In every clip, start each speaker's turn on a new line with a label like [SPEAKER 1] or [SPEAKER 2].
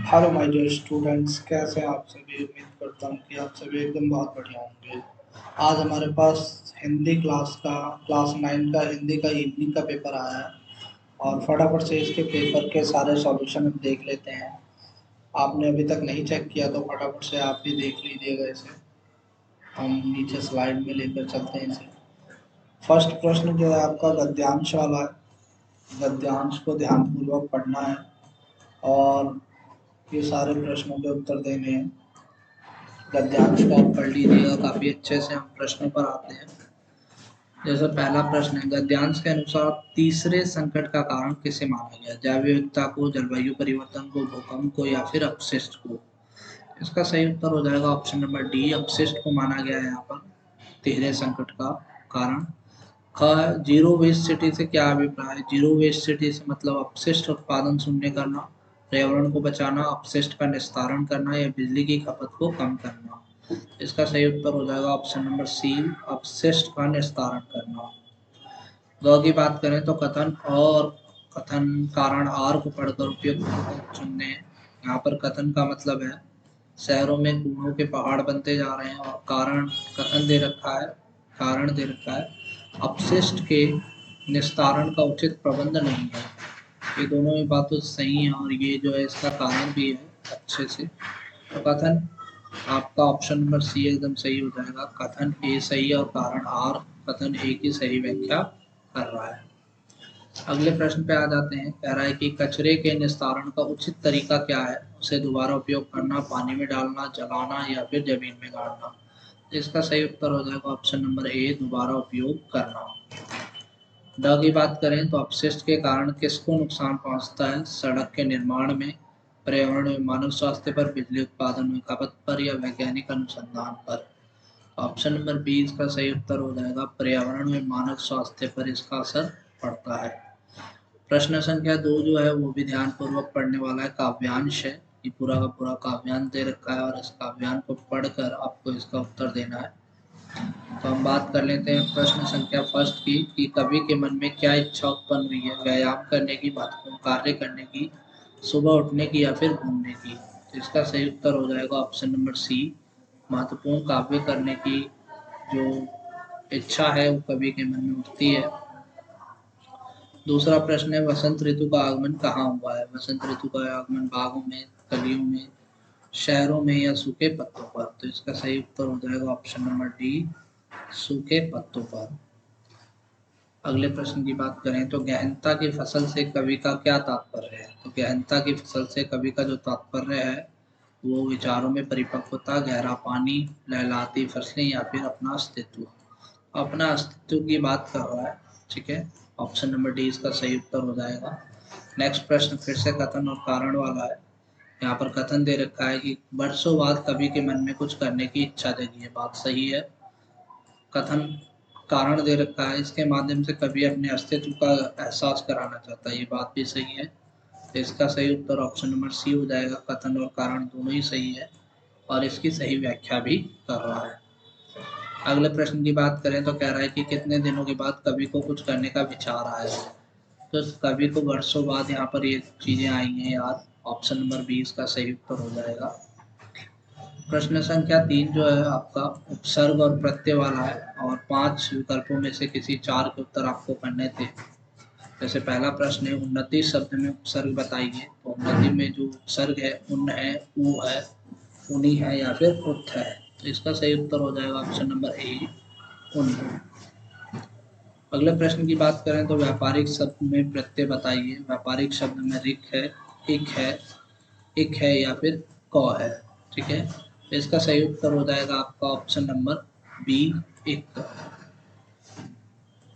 [SPEAKER 1] Hello my dear students, कैसे हैं आप सभी। उम्मीद करता हूँ कि आप सभी एकदम बहुत बढ़िया होंगे। आज हमारे पास हिंदी क्लास 9 का हिंदी का इवनिंग का पेपर आया है और फटाफट से इसके पेपर के सारे सॉल्यूशन हम देख लेते हैं। आपने अभी तक नहीं चेक किया तो फटाफट से आप भी देख लीजिएगा इसे। हम नीचे स्लाइड में लेकर चलते हैं इसे। फर्स्ट प्रश्न जो है आपका गद्यांश वाला है। गद्यांश को ध्यानपूर्वक पढ़ना है और ये सारे प्रश्नों के उत्तर देने हैं। गद्यांश को आप पढ़ लीजिएगा काफी अच्छे से। हम प्रश्नों पर आते हैं। जैसे पहला प्रश्न है, गद्यांश के अनुसार तीसरे संकट का कारण किसे माना गया? जैव विविधता को, जलवायु परिवर्तन को, भूकंप को या फिर अपशिष्ट को? इसका सही उत्तर हो जाएगा ऑप्शन नंबर डी, अपशिष्ट को माना गया है यहाँ पर तीसरे संकट का कारण। जीरो वेस्ट सिटी से क्या अभिप्राय है? जीरो वेस्ट सिटी से मतलब अपशिष्ट उत्पादन शून्य करना, पर्यावरण को बचाना, अपशिष्ट का निस्तारण करना या बिजली की खपत को कम करना। इसका सही उत्तर हो जाएगा ऑप्शन नंबर सी, अपशिष्ट का निस्तारण करना। ग की बात करें तो कथन कारण आर को पढ़कर उपयुक्त चुनने हैं। यहाँ पर कथन का मतलब है शहरों में कूड़ों के पहाड़ बनते जा रहे हैं और कथन दे रखा है, कारण दे रखा है अपशिष्ट के निस्तारण का उचित प्रबंध नहीं है। ये दोनों ही बातें सही हैं और ये जो है इसका कारण भी है अच्छे से। तो कथन आपका ऑप्शन नंबर सी एकदम सही हो जाएगा। कथन ए सही है और कारण आर कथन ए की सही व्याख्या कर रहा है। अगले प्रश्न पे आ जाते हैं। कह रहा है कि कचरे के निस्तारण का उचित तरीका क्या है? उसे दोबारा उपयोग करना, पानी में डालना, जलाना या फिर जमीन में गाड़ना? इसका सही उत्तर हो जाएगा ऑप्शन नंबर ए, दोबारा उपयोग करना। ड की बात करें तो अपशिष्ट के कारण किसको नुकसान पहुंचता है? सड़क के निर्माण में, पर्यावरण में, मानव स्वास्थ्य पर, बिजली उत्पादन में, खपत पर या वैज्ञानिक अनुसंधान पर? ऑप्शन नंबर बी इसका सही उत्तर हो जाएगा, पर्यावरण में, मानव स्वास्थ्य पर इसका असर पड़ता है। प्रश्न संख्या 2 जो है वो भी ध्यान पूर्वक पढ़ने वाला है, काव्यांश है। ये पूरा का पूरा काव्यांश दे रखा है और इस काव्यांश को पढ़कर आपको इसका उत्तर देना है। तो हम बात कर लेते हैं प्रश्न संख्या फर्स्ट की कि कवि के मन में क्या इच्छा उत्पन्न हुई है? व्यायाम करने की, महत्वपूर्ण कार्य करने की, सुबह उठने की या फिर घूमने की? तो इसका सही उत्तर हो जाएगा ऑप्शन नंबर सी, महत्वपूर्ण काव्य करने की जो इच्छा है वो कवि के मन में उठती है। दूसरा प्रश्न है, वसंत ऋतु का आगमन कहाँ हुआ है? वसंत ऋतु का आगमन बागों में, कलियों में, शहरों में या सूखे पत्तों पर? तो इसका सही उत्तर हो जाएगा ऑप्शन नंबर डी, सूखे पत्तों पर। अगले प्रश्न की बात करें तो गहनता की फसल से कवि का क्या तात्पर्य है? तो गहनता की फसल से कवि का जो तात्पर्य है वो विचारों में परिपक्वता, गहरा पानी, लहलाती फसलें या फिर अपना अस्तित्व? अपना अस्तित्व की बात कर रहा है। ठीक है, ऑप्शन नंबर डी इसका सही उत्तर हो जाएगा। नेक्स्ट प्रश्न फिर से कथन और कारण वाला है। यहाँ पर कथन दे रखा है कि वर्षों बाद कवि के मन में कुछ करने की इच्छा जगी है। बात सही है। कथन कारण दे रखा है, इसके माध्यम से कवि अपने अस्तित्व का एहसास कराना चाहता है। ये बात भी सही है। तो इसका सही उत्तर ऑप्शन नंबर सी हो जाएगा। कथन और कारण दोनों ही सही है और इसकी सही व्याख्या भी कर रहा है। अगले प्रश्न की बात करें तो कह रहा है कि कितने दिनों के बाद कवि को कुछ करने का विचार आया है? तो कवि को वर्षों बाद यहाँ पर ये चीजें आई हैं याद। ऑप्शन नंबर बी इसका सही उत्तर हो जाएगा। प्रश्न संख्या 3 जो है आपका उपसर्ग और प्रत्यय वाला है और 5 विकल्पों में से किसी 4 के उत्तर आपको करने थे। जैसे पहला प्रश्न है, उन्नति शब्द में उपसर्ग बताइए। तो उन्नति में जो उपसर्ग है उन है, ऊ है, उन्हीं है या फिर उत है? तो इसका सही उत्तर हो जाएगा ऑप्शन नंबर ए, उन। अगले प्रश्न की बात करें तो व्यापारिक शब्द में प्रत्यय बताइए। व्यापारिक शब्द में रिक है, इक है, इक है या फिर क है? ठीक है, तो इसका सही उत्तर हो जाएगा आपका ऑप्शन नंबर बी, इक।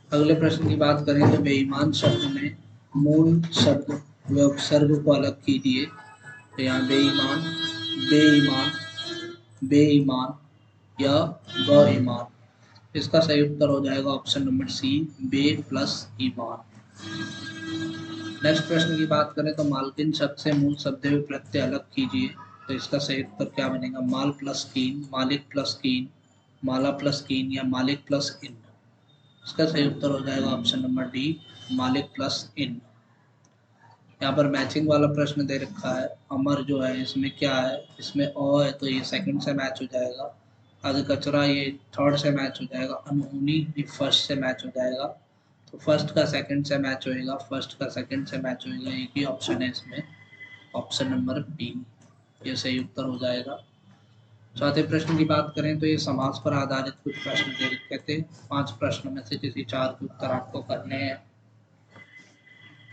[SPEAKER 1] अगले प्रश्न की बात करें तो बेईमान शब्द में मूल शब्द व उपसर्ग को अलग कीजिए। तो यहाँ बेईमान, बेईमान, बेईमान या बेईमान? इसका सही उत्तर हो जाएगा ऑप्शन नंबर सी, बे प्लस ईमान। नेक्स्ट प्रश्न की बात करें तो मालकिन शब्द से मूल शब्द में प्रत्यय अलग कीजिए। तो इसका सही उत्तर क्या बनेगा? माल प्लस कीन, मालिक प्लस कीन, माला प्लस कीन या मालिक प्लस इन? इसका सही उत्तर हो जाएगा ऑप्शन नंबर डी, मालिक प्लस इन। यहाँ पर मैचिंग वाला प्रश्न दे रखा है। अमर जो है इसमें क्या है, इसमें अ है तो ये सेकंड से मैच हो जाएगा। अध कचरा ये थर्ड से मैच हो जाएगा। अनहोनी ये फर्स्ट से मैच हो जाएगा। तो फर्स्ट का सेकंड से मैच होएगा, फर्स्ट का सेकंड से मैच होएगा, एक ही ऑप्शन है इसमें, ऑप्शन नंबर बी, ये सही उत्तर हो जाएगा। चौथे प्रश्न की बात करें तो ये समास पर आधारित कुछ प्रश्न दे रखे थे। 5 प्रश्नों में से किसी 4 के उत्तर आपको करने हैं।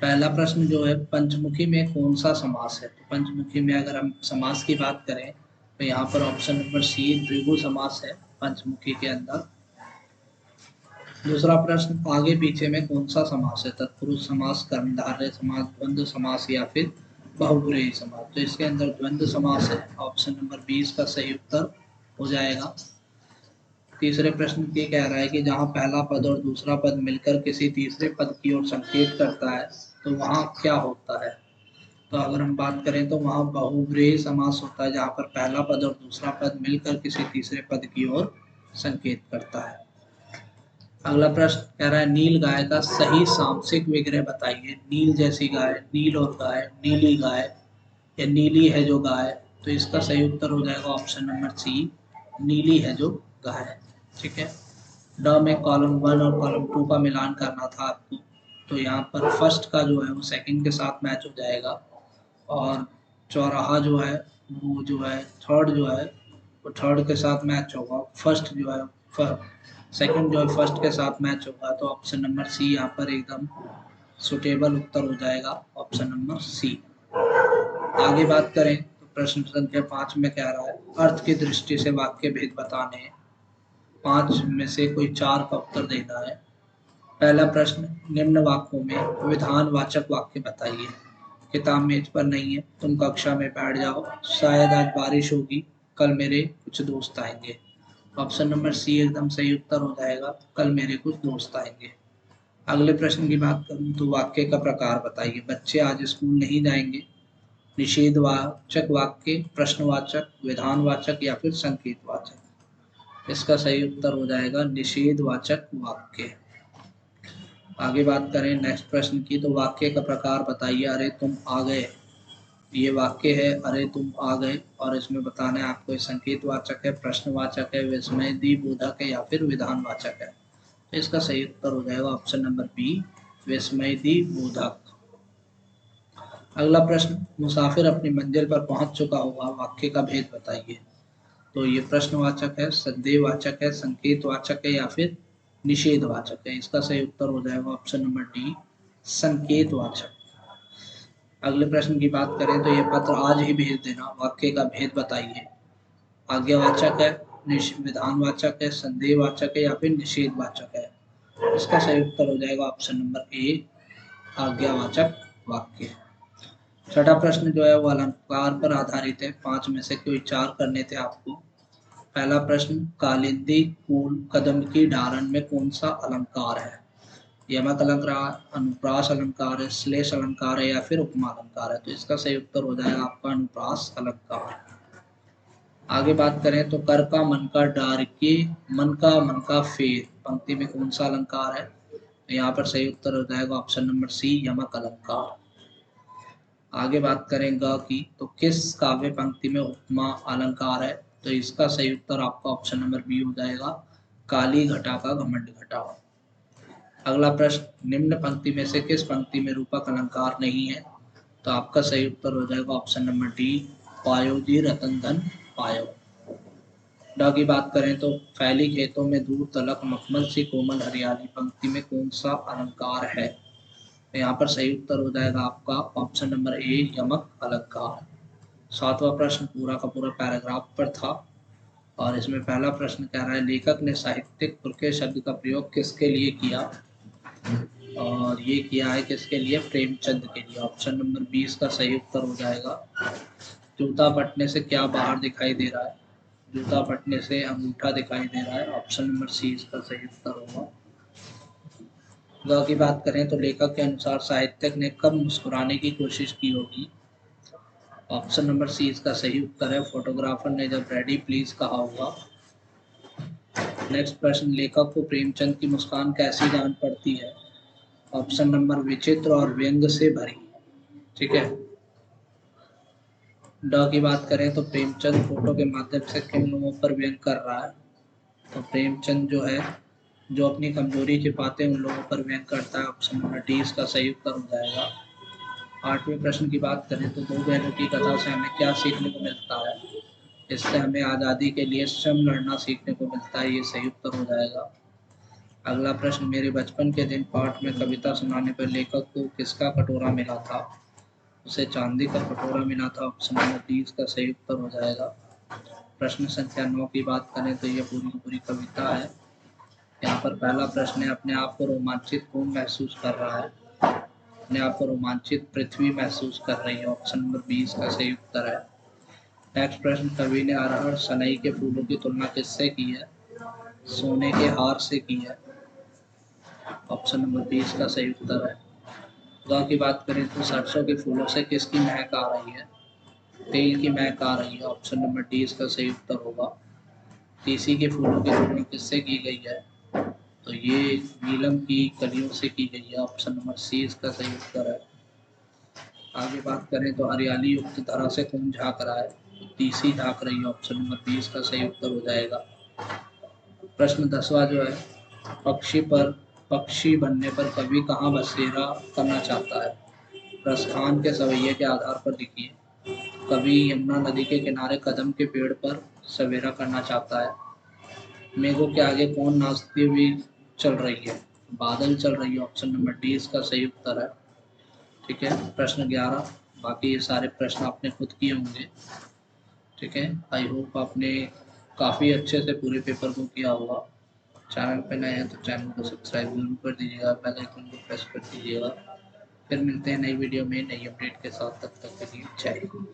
[SPEAKER 1] पहला प्रश्न जो है, पंचमुखी में कौन सा समास है? तो पंचमुखी में अगर हम समास की बात करें तो यहाँ पर ऑप्शन नंबर सी द्विगु समास है पंचमुखी के अंदर। दूसरा प्रश्न, आगे पीछे में कौन सा समास है? तत्पुरुष समास, कर्मधारय समास, द्वंद्व समास या फिर बहुब्रीहि समास? तो इसके अंदर द्वंद्व समास है, ऑप्शन नंबर 20 का सही उत्तर हो जाएगा। तीसरे प्रश्न ये कह रहा है कि जहाँ पहला पद और दूसरा पद मिलकर किसी तीसरे पद की ओर संकेत करता है तो वहाँ क्या होता है? तो अगर हम बात करें तो वहाँ बहुब्रीहि समास होता है, जहाँ पर पहला पद और दूसरा पद मिलकर किसी तीसरे पद की ओर संकेत करता है। अगला प्रश्न कह रहा है, नील गाय का सही सामसिक विग्रह बताइए। नील जैसी गाय, नील और गाय, नीली गाय या नीली है जो गाय? तो इसका सही उत्तर हो जाएगा ऑप्शन नंबर सी, नीली है जो गाय। ठीक है। ड में कॉलम 1 और कॉलम 2 का मिलान करना था आपको, तो यहाँ पर फर्स्ट का जो है वो सेकंड के साथ मैच हो जाएगा, और चौराहा जो है वो जो है थर्ड जो है वो थर्ड के साथ मैच होगा। फर्स्ट जो है सेकंड जो है फर्स्ट के साथ मैच होगा, तो ऑप्शन नंबर सी यहाँ पर एकदम सुटेबल उत्तर हो जाएगा, ऑप्शन नंबर सी। आगे बात करें तो प्रश्न संख्या 5 में कह रहा है, अर्थ की दृष्टि से वाक्य भेद बताने हैं। 5 में से कोई 4 का उत्तर देना है। पहला प्रश्न, निम्न वाक्यों में विधानवाचक वाक्य बताइए। किताब मेज पर नहीं है, तुम कक्षा में बैठ जाओ, शायद आज बारिश होगी, कल मेरे कुछ दोस्त आएंगे। ऑप्शन नंबर सी एकदम सही उत्तर हो जाएगा, कल मेरे कुछ दोस्त आएंगे। अगले प्रश्न की बात करूं तो वाक्य का प्रकार बताइए। बच्चे आज स्कूल नहीं जाएंगे। निषेधवाचक वाक्य, प्रश्नवाचक, विधानवाचक या फिर संकेतवाचक? इसका सही उत्तर हो जाएगा निषेधवाचक वाक्य। आगे बात करें नेक्स्ट प्रश्न की, तो वाक्य का प्रकार बताइए। अरे तुम आ गए, ये वाक्य है अरे तुम आ गए, और इसमें बताना है आपको संकेतवाचक है, प्रश्नवाचक है, विस्मयदिबोधक है या फिर विधानवाचक है? तो इसका सही उत्तर हो जाएगा ऑप्शन नंबर बी, विस्मयदिबोधक। अगला प्रश्न, मुसाफिर अपनी मंजिल पर पहुंच चुका होगा, वाक्य का भेद बताइए। तो ये प्रश्नवाचक है, संदेहवाचक है, संकेतवाचक है या फिर निषेधवाचक है? इसका सही उत्तर हो जाएगा ऑप्शन नंबर डी, संकेतवाचक। अगले प्रश्न की बात करें तो ये पत्र आज ही भेज देना, वाक्य का भेद बताइए। आज्ञावाचक है, विधानवाचक है, संदेहवाचक है या फिर निषेधवाचक है? इसका सही उत्तर हो जाएगा ऑप्शन नंबर ए, आज्ञावाचक वाक्य। छठा प्रश्न जो है वो अलंकार पर आधारित है। 5 में से कोई 4 करने थे आपको। पहला प्रश्न, कालिंदी फूल कदम की डारण में कौन सा अलंकार है? यमक अलंकार, अनुप्रास अलंकार है, श्लेष अलंकार है या फिर उपमा अलंकार है? तो इसका सही उत्तर हो जाएगा आपका अनुप्रास अलंकार। आगे बात करें तो कर का मन का डार के, मन का फेर, पंक्ति में कौन सा अलंकार है? तो यहाँ पर सही उत्तर हो जाएगा ऑप्शन नंबर सी, यमक अलंकार। आगे बात करें ग की, तो किस काव्य पंक्ति में उपमा अलंकार है? तो इसका सही उत्तर आपका ऑप्शन नंबर बी हो जाएगा, काली घटा का घमंड घटा। अगला प्रश्न, निम्न पंक्ति में से किस पंक्ति में रूपक अलंकार नहीं है? तो आपका सही उत्तर हो जाएगा ऑप्शन नंबर डी, पायो जी रतन धन पायो। ड की बात करें तो फैली खेतों में दूर तलक मखमल सी कोमल हरियाली, पंक्ति में कौन सा अलंकार है? तो यहाँ पर सही उत्तर हो जाएगा आपका ऑप्शन नंबर ए, यमक अलंकार। 7वां प्रश्न पूरा का पूरा पैराग्राफ पर था, और इसमें पहला प्रश्न कह रहा है, लेखक ने साहित्यिक पुरखे शब्द का प्रयोग किसके लिए किया? और ये किया है किसके लिए? प्रेमचंद के लिए। ऑप्शन नंबर 20 का सही उत्तर हो जाएगा। जूता फटने से क्या बाहर दिखाई दे रहा है? जूता फटने से अंगूठा दिखाई दे रहा है, ऑप्शन नंबर सी इसका सही उत्तर होगा। ग की बात करें तो लेखक के अनुसार साहित्यिक ने कब मुस्कुराने की कोशिश की होगी? ऑप्शन नंबर सी इसका सही उत्तर है, फोटोग्राफर ने जब रेडी प्लीज कहा होगा। नेक्स्ट प्रश्न, लेखक को प्रेमचंद की मुस्कान कैसी जान पड़ती है? ऑप्शन नंबर विचित्र और व्यंग से भरी। ठीक है। ड की बात करें तो प्रेमचंद फोटो के माध्यम से किन लोगों पर व्यंग कर रहा है? तो प्रेमचंद जो है जो अपनी कमजोरी छिपाते हैं उन लोगों पर व्यंग करता है। ऑप्शन नंबर डी इसका सही उत्तर हो जाएगा। 8वें प्रश्न की बात करें तो दो बहनों की कथा से हमें क्या सीखने को मिलता है? इससे हमें आज़ादी के लिए स्वयं लड़ना सीखने को मिलता है। ये सही उत्तर हो जाएगा। अगला प्रश्न, मेरे बचपन के दिन पाठ में कविता सुनाने पर लेखक को किसका कटोरा मिला था? उसे चांदी का कटोरा मिला था। ऑप्शन नंबर डी इसका सही उत्तर हो जाएगा। प्रश्न संख्या 9 की बात करें तो ये पूरी की पूरी कविता है। यहाँ पर पहला प्रश्न है, अपने आप को रोमांचित कौन महसूस कर रहा है? अपने आप को रोमांचित पृथ्वी महसूस कर रही है। ऑप्शन नंबर 20 का सही उत्तर है। नेक्स्ट प्रश्न, कवि ने अरहर सनई के फूलों की तुलना किससे की है? सोने के हार से की है। ऑप्शन नंबर 20 का सही उत्तर है। ग की बात करें तो सरसों के फूलों से किसकी महक आ रही है? तेल की महक आ रही है। ऑप्शन नंबर डी इसका सही उत्तर होगा। तीसी के फूलों की तुलना किससे की गई है? तो ये नीलम की कलियों से की गई है। ऑप्शन नंबर सी इसका सही उत्तर है। आगे बात करें तो हरियाली युक्त धरा से कौन झांक रहा है? तीसी झांक रही है। ऑप्शन नंबर 20 का सही उत्तर हो जाएगा। प्रश्न 10वां जो है, पक्षी पर पक्षी बनने पर कवि कहाँ बसेरा करना चाहता है? प्रस्थान के सवैये के आधार पर लिखिए। कवि यमुना नदी के किनारे कदम के पेड़ पर सवेरा करना चाहता है। मेघों के आगे कौन नाचती हुई चल रही है? बादल चल रही है। ऑप्शन नंबर डी इसका सही उत्तर है। ठीक है। प्रश्न 11, बाकी ये सारे प्रश्न आपने खुद किए होंगे। ठीक है। आई होप आपने काफ़ी अच्छे से पूरे पेपर को किया होगा। चैनल पे नए हैं तो चैनल को सब्सक्राइब जरूर कर दीजिएगा, बेल आइकन को प्रेस कर दीजिएगा। फिर मिलते हैं नई वीडियो में नई अपडेट के साथ, तब तक के लिए जय हिंद।